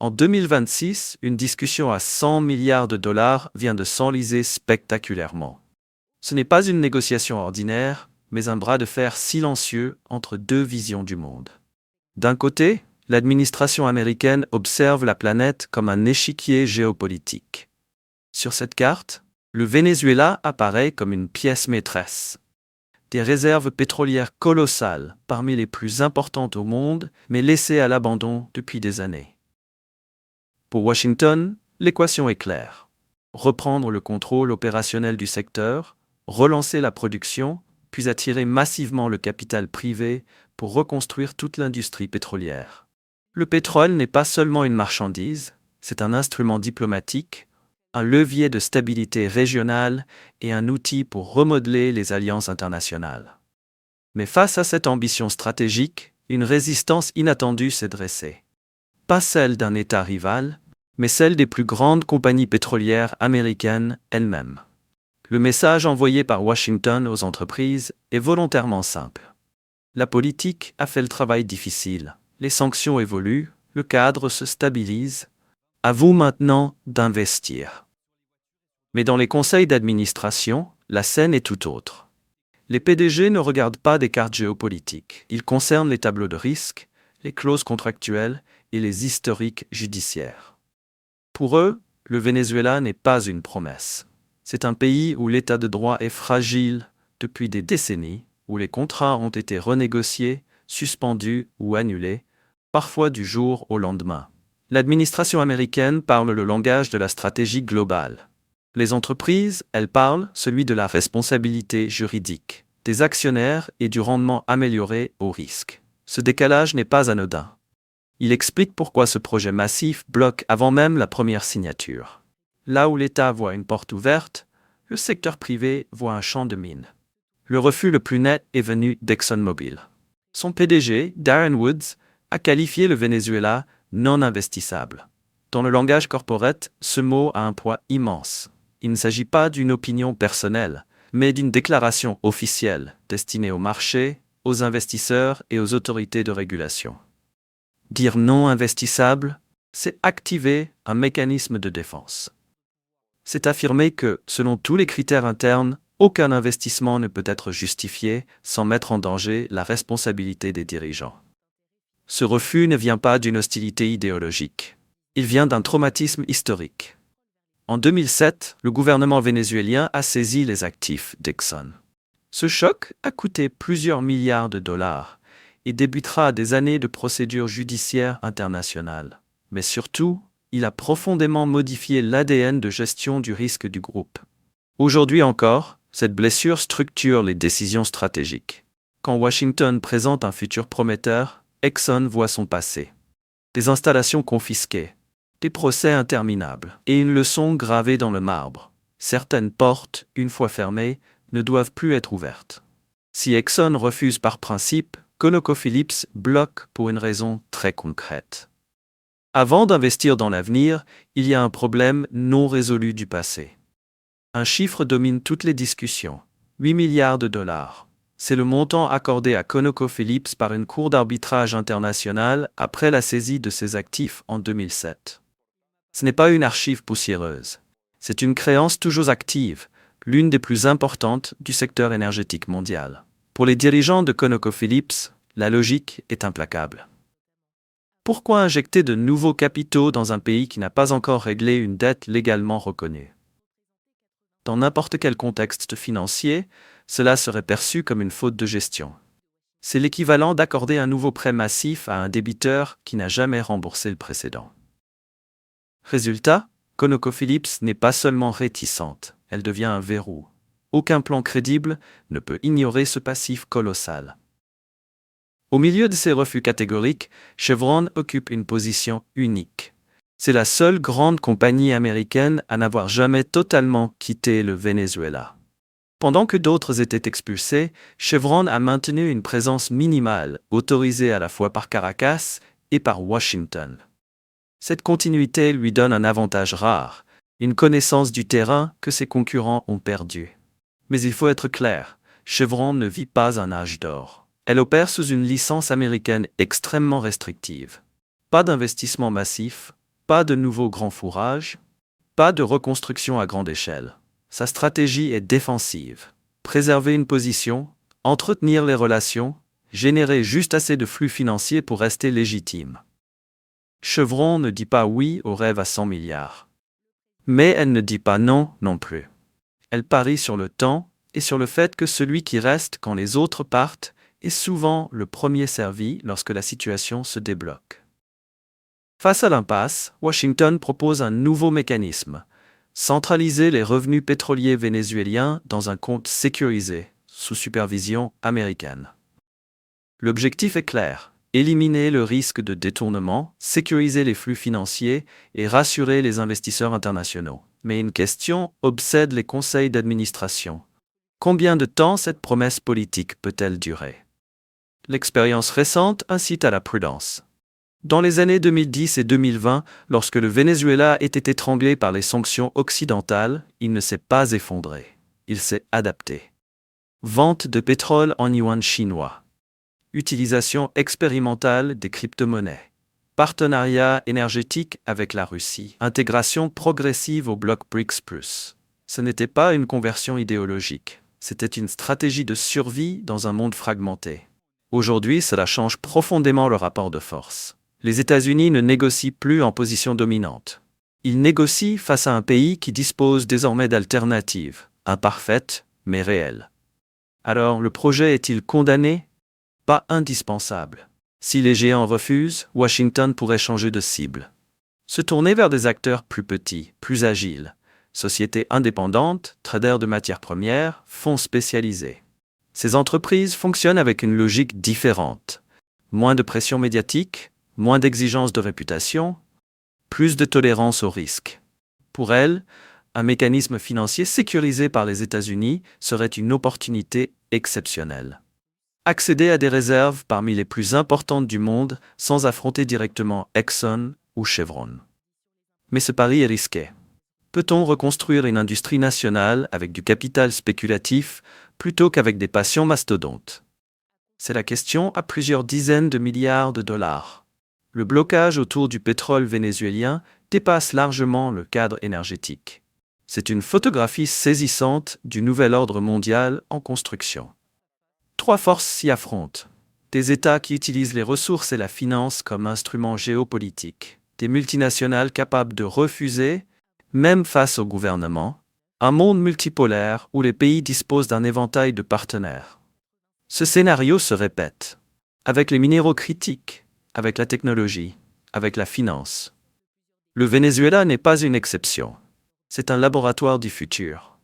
En 2026, une discussion à 100 milliards de dollars vient de s'enliser spectaculairement. Ce n'est pas une négociation ordinaire, mais un bras de fer silencieux entre deux visions du monde. D'un côté, l'administration américaine observe la planète comme un échiquier géopolitique. Sur cette carte, le Venezuela apparaît comme une pièce maîtresse. Des réserves pétrolières colossales, parmi les plus importantes au monde, mais laissées à l'abandon depuis des années. Pour Washington, l'équation est claire. Reprendre le contrôle opérationnel du secteur, relancer la production, puis attirer massivement le capital privé pour reconstruire toute l'industrie pétrolière. Le pétrole n'est pas seulement une marchandise, c'est un instrument diplomatique, un levier de stabilité régionale et un outil pour remodeler les alliances internationales. Mais face à cette ambition stratégique, une résistance inattendue s'est dressée. Pas celle d'un État rival, mais celle des plus grandes compagnies pétrolières américaines elles-mêmes. Le message envoyé par Washington aux entreprises est volontairement simple. La politique a fait le travail difficile, les sanctions évoluent, le cadre se stabilise. À vous maintenant d'investir. Mais dans les conseils d'administration, la scène est tout autre. Les PDG ne regardent pas des cartes géopolitiques. Ils concernent les tableaux de risque, les clauses contractuelles et les historiques judiciaires. Pour eux, le Venezuela n'est pas une promesse. C'est un pays où l'état de droit est fragile depuis des décennies, où les contrats ont été renégociés, suspendus ou annulés, parfois du jour au lendemain. L'administration américaine parle le langage de la stratégie globale. Les entreprises, elles parlent celui de la responsabilité juridique, des actionnaires et du rendement amélioré au risque. Ce décalage n'est pas anodin. Il explique pourquoi ce projet massif bloque avant même la première signature. Là où l'État voit une porte ouverte, le secteur privé voit un champ de mine. Le refus le plus net est venu d'ExxonMobil. Son PDG, Darren Woods, a qualifié le Venezuela non investissable. Dans le langage corporate, ce mot a un poids immense. Il ne s'agit pas d'une opinion personnelle, mais d'une déclaration officielle destinée au marché, aux investisseurs et aux autorités de régulation. Dire non investissable, c'est activer un mécanisme de défense. C'est affirmer que, selon tous les critères internes, aucun investissement ne peut être justifié sans mettre en danger la responsabilité des dirigeants. Ce refus ne vient pas d'une hostilité idéologique. Il vient d'un traumatisme historique. En 2007, le gouvernement vénézuélien a saisi les actifs d'Exxon. Ce choc a coûté plusieurs milliards de dollars et débutera des années de procédures judiciaires internationales. Mais surtout, il a profondément modifié l'ADN de gestion du risque du groupe. Aujourd'hui encore, cette blessure structure les décisions stratégiques. Quand Washington présente un futur prometteur, Exxon voit son passé. Des installations confisquées, des procès interminables et une leçon gravée dans le marbre. Certaines portes, une fois fermées, ne doivent plus être ouvertes. Si Exxon refuse par principe, ConocoPhillips bloque pour une raison très concrète. Avant d'investir dans l'avenir, il y a un problème non résolu du passé. Un chiffre domine toutes les discussions. 8 milliards de dollars. C'est le montant accordé à ConocoPhillips par une cour d'arbitrage internationale après la saisie de ses actifs en 2007. Ce n'est pas une archive poussiéreuse. C'est une créance toujours active, l'une des plus importantes du secteur énergétique mondial. Pour les dirigeants de ConocoPhillips, la logique est implacable. Pourquoi injecter de nouveaux capitaux dans un pays qui n'a pas encore réglé une dette légalement reconnue? Dans n'importe quel contexte financier, cela serait perçu comme une faute de gestion. C'est l'équivalent d'accorder un nouveau prêt massif à un débiteur qui n'a jamais remboursé le précédent. Résultat, ConocoPhillips n'est pas seulement réticente, elle devient un verrou. Aucun plan crédible ne peut ignorer ce passif colossal. Au milieu de ces refus catégoriques, Chevron occupe une position unique. C'est la seule grande compagnie américaine à n'avoir jamais totalement quitté le Venezuela. Pendant que d'autres étaient expulsés, Chevron a maintenu une présence minimale, autorisée à la fois par Caracas et par Washington. Cette continuité lui donne un avantage rare, une connaissance du terrain que ses concurrents ont perdu. Mais il faut être clair, Chevron ne vit pas un âge d'or. Elle opère sous une licence américaine extrêmement restrictive. Pas d'investissement massif, Pas de nouveaux grands fourrages, pas de reconstruction à grande échelle. Sa stratégie est défensive. Préserver une position, entretenir les relations, générer juste assez de flux financiers pour rester légitime. Chevron ne dit pas oui au rêve à 100 milliards. Mais elle ne dit pas non non plus. Elle parie sur le temps et sur le fait que celui qui reste quand les autres partent est souvent le premier servi lorsque la situation se débloque. Face à l'impasse, Washington propose un nouveau mécanisme: centraliser les revenus pétroliers vénézuéliens dans un compte sécurisé, sous supervision américaine. L'objectif est clair: éliminer le risque de détournement, sécuriser les flux financiers et rassurer les investisseurs internationaux. Mais une question obsède les conseils d'administration. Combien de temps cette promesse politique peut-elle durer? L'expérience récente incite à la prudence. Dans les années 2010 et 2020, lorsque le Venezuela était étranglé par les sanctions occidentales, il ne s'est pas effondré. Il s'est adapté. Vente de pétrole en yuan chinois. Utilisation expérimentale des crypto-monnaies. Partenariat énergétique avec la Russie. Intégration progressive au bloc BRICS+. Ce n'était pas une conversion idéologique. C'était une stratégie de survie dans un monde fragmenté. Aujourd'hui, cela change profondément le rapport de force. Les États-Unis ne négocient plus en position dominante. Ils négocient face à un pays qui dispose désormais d'alternatives, imparfaites, mais réelles. Alors, le projet est-il condamné? Pas indispensable. Si les géants refusent, Washington pourrait changer de cible. Se tourner vers des acteurs plus petits, plus agiles. Sociétés indépendantes, traders de matières premières, fonds spécialisés. Ces entreprises fonctionnent avec une logique différente. Moins de pression médiatique, moins d'exigences de réputation, plus de tolérance au risque. Pour elles, un mécanisme financier sécurisé par les États-Unis serait une opportunité exceptionnelle. Accéder à des réserves parmi les plus importantes du monde sans affronter directement Exxon ou Chevron. Mais ce pari est risqué. Peut-on reconstruire une industrie nationale avec du capital spéculatif plutôt qu'avec des passions mastodontes? C'est la question à plusieurs dizaines de milliards de dollars. Le blocage autour du pétrole vénézuélien dépasse largement le cadre énergétique. C'est une photographie saisissante du nouvel ordre mondial en construction. 3 forces s'y affrontent. Des États qui utilisent les ressources et la finance comme instrument géopolitique. Des multinationales capables de refuser, même face au gouvernement. Un monde multipolaire où les pays disposent d'un éventail de partenaires. Ce scénario se répète. Avec les minéraux critiques, avec la technologie, avec la finance. Le Venezuela n'est pas une exception. C'est un laboratoire du futur.